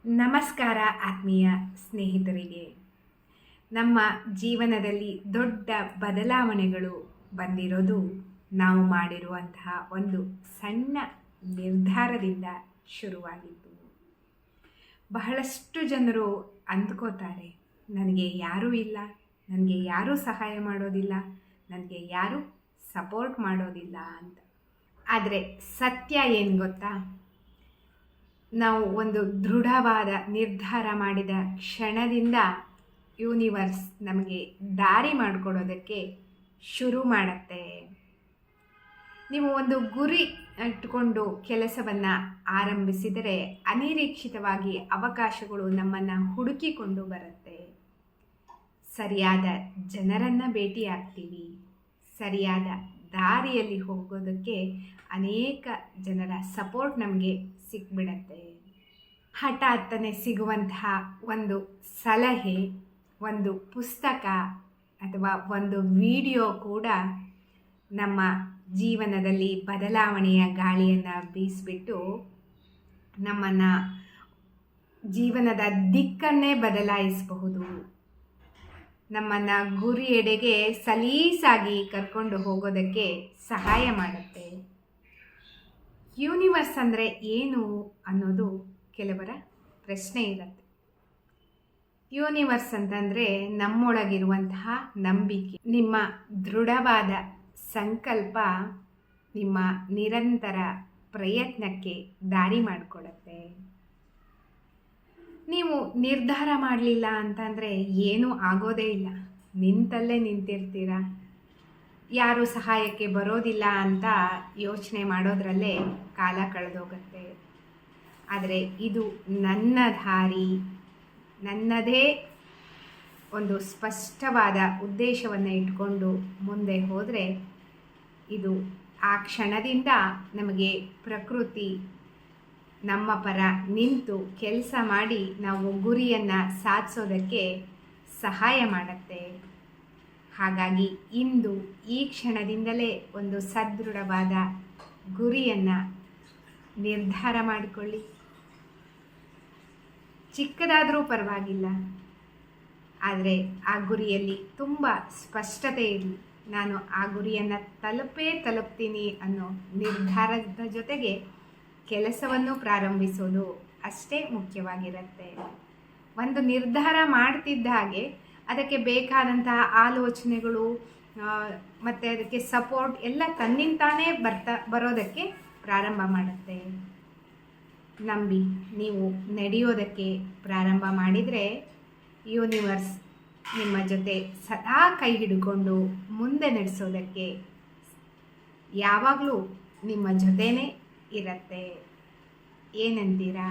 ನಮಸ್ಕಾರ ಆತ್ಮೀಯ ಸ್ನೇಹಿತರಿಗೆ. ನಮ್ಮ ಜೀವನದಲ್ಲಿ ದೊಡ್ಡ ಬದಲಾವಣೆಗಳು ಬಂದಿರೋದು ನಾವು ಮಾಡಿರುವಂತಹ ಒಂದು ಸಣ್ಣ ನಿರ್ಧಾರದಿಂದ ಶುರುವಾಗಿದ್ದು. ಬಹಳಷ್ಟು ಜನರು ಅಂದ್ಕೋತಾರೆ, ನನಗೆ ಯಾರೂ ಇಲ್ಲ, ನನಗೆ ಯಾರೂ ಸಹಾಯ ಮಾಡೋದಿಲ್ಲ, ನನಗೆ ಯಾರೂ ಸಪೋರ್ಟ್ ಮಾಡೋದಿಲ್ಲ ಅಂತ. ಆದರೆ ಸತ್ಯ ಏನು ಗೊತ್ತಾ? ನಾವು ಒಂದು ದೃಢವಾದ ನಿರ್ಧಾರ ಮಾಡಿದ ಕ್ಷಣದಿಂದ ಯೂನಿವರ್ಸ್ ನಮಗೆ ದಾರಿ ಮಾಡಿಕೊಡೋದಕ್ಕೆ ಶುರು ಮಾಡುತ್ತೆ. ನೀವು ಒಂದು ಗುರಿ ಇಟ್ಟುಕೊಂಡು ಕೆಲಸವನ್ನು ಆರಂಭಿಸಿದರೆ ಅನಿರೀಕ್ಷಿತವಾಗಿ ಅವಕಾಶಗಳು ನಮ್ಮನ್ನು ಹುಡುಕಿಕೊಂಡು ಬರುತ್ತೆ. ಸರಿಯಾದ ಜನರನ್ನು ಭೇಟಿಯಾಗ್ತೀವಿ. ಸರಿಯಾದ ದಾರಿಯಲ್ಲಿ ಹೋಗೋದಕ್ಕೆ ಅನೇಕ ಜನರ ಸಪೋರ್ಟ್ ನಮಗೆ ಸಿಕ್ಬಿಡತ್ತೆ. ಹಠಾತ್ತನೆ ಸಿಗುವಂತಹ ಒಂದು ಸಲಹೆ, ಒಂದು ಪುಸ್ತಕ ಅಥವಾ ಒಂದು ವಿಡಿಯೋ ಕೂಡ ನಮ್ಮ ಜೀವನದಲ್ಲಿ ಬದಲಾವಣೆಯ ಗಾಳಿಯನ್ನು ಬೀಸಿಬಿಟ್ಟು ನಮ್ಮನ್ನು ಜೀವನದ ದಿಕ್ಕನ್ನೇ ಬದಲಾಯಿಸಬಹುದು. ನಮ್ಮನ್ನು ಗುರಿಯೆಡೆಗೆ ಸಲೀಸಾಗಿ ಕರ್ಕೊಂಡು ಹೋಗೋದಕ್ಕೆ ಸಹಾಯ ಮಾಡುತ್ತೆ. ಯೂನಿವರ್ಸ್ ಅಂದರೆ ಏನು ಅನ್ನೋದು ಕೆಲವರ ಪ್ರಶ್ನೆ ಇರುತ್ತೆ. ಯೂನಿವರ್ಸ್ ಅಂತಂದರೆ ನಮ್ಮೊಳಗಿರುವಂತಹ ನಂಬಿಕೆ, ನಿಮ್ಮ ದೃಢವಾದ ಸಂಕಲ್ಪ, ನಿಮ್ಮ ನಿರಂತರ ಪ್ರಯತ್ನಕ್ಕೆ ದಾರಿ ಮಾಡಿಕೊಡುತ್ತೆ. ನೀವು ನಿರ್ಧಾರ ಮಾಡಲಿಲ್ಲ ಅಂತಂದರೆ ಏನೂ ಆಗೋದೇ ಇಲ್ಲ, ನಿಂತಲ್ಲೇ ನಿಂತಿರ್ತೀರ. ಯಾರು ಸಹಾಯಕ್ಕೆ ಬರೋದಿಲ್ಲ ಅಂತ ಯೋಚನೆ ಮಾಡೋದ್ರಲ್ಲೇ ಕಾಲ ಕಳೆದೋಗುತ್ತೆ. ಆದರೆ ಇದು ನನ್ನ ದಾರಿ, ನನ್ನದೇ ಒಂದು ಸ್ಪಷ್ಟವಾದ ಉದ್ದೇಶವನ್ನು ಇಟ್ಕೊಂಡು ಮುಂದೆ ಹೋದರೆ ಇದು ಆ ಕ್ಷಣದಿಂದ ನಮಗೆ ಪ್ರಕೃತಿ ನಮ್ಮ ಪರ ನಿಂತು ಕೆಲಸ ಮಾಡಿ ನಾವು ಗುರಿಯನ್ನು ಸಾಧಿಸೋದಕ್ಕೆ ಸಹಾಯ ಮಾಡುತ್ತೆ. ಹಾಗಾಗಿ ಇಂದು ಈ ಕ್ಷಣದಿಂದಲೇ ಒಂದು ಸದೃಢವಾದ ಗುರಿಯನ್ನು ನಿರ್ಧಾರ ಮಾಡಿಕೊಳ್ಳಿ. ಚಿಕ್ಕದಾದರೂ ಪರವಾಗಿಲ್ಲ, ಆದರೆ ಆ ಗುರಿಯಲ್ಲಿ ತುಂಬ ಸ್ಪಷ್ಟತೆ ಇರಲಿ. ನಾನು ಆ ಗುರಿಯನ್ನು ತಲುಪ್ತೀನಿ ಅನ್ನೋ ನಿರ್ಧಾರದ ಜೊತೆಗೆ ಕೆಲಸವನ್ನು ಪ್ರಾರಂಭಿಸೋದು ಅಷ್ಟೇ ಮುಖ್ಯವಾಗಿರುತ್ತೆ. ಒಂದು ನಿರ್ಧಾರ ಮಾಡ್ತಿದ್ದ ಹಾಗೆ ಅದಕ್ಕೆ ಬೇಕಾದಂತಹ ಆಲೋಚನೆಗಳು ಮತ್ತು ಅದಕ್ಕೆ ಸಪೋರ್ಟ್ ಎಲ್ಲ ತನ್ನಿಂತಾನೇ ಬರೋದಕ್ಕೆ ಪ್ರಾರಂಭ ಮಾಡುತ್ತೆ. ನಂಬಿ ನೀವು ನಡೆಯೋದಕ್ಕೆ ಪ್ರಾರಂಭ ಮಾಡಿದರೆ ಯೂನಿವರ್ಸ್ ನಿಮ್ಮ ಜೊತೆ ಸದಾ ಕೈ ಹಿಡ್ಕೊಂಡು ಮುಂದೆ ನಡೆಸೋದಕ್ಕೆ ಯಾವಾಗಲೂ ನಿಮ್ಮ ಜೊತೆನೇ ಇರುತ್ತೆ. ಏನಂತೀರಾ?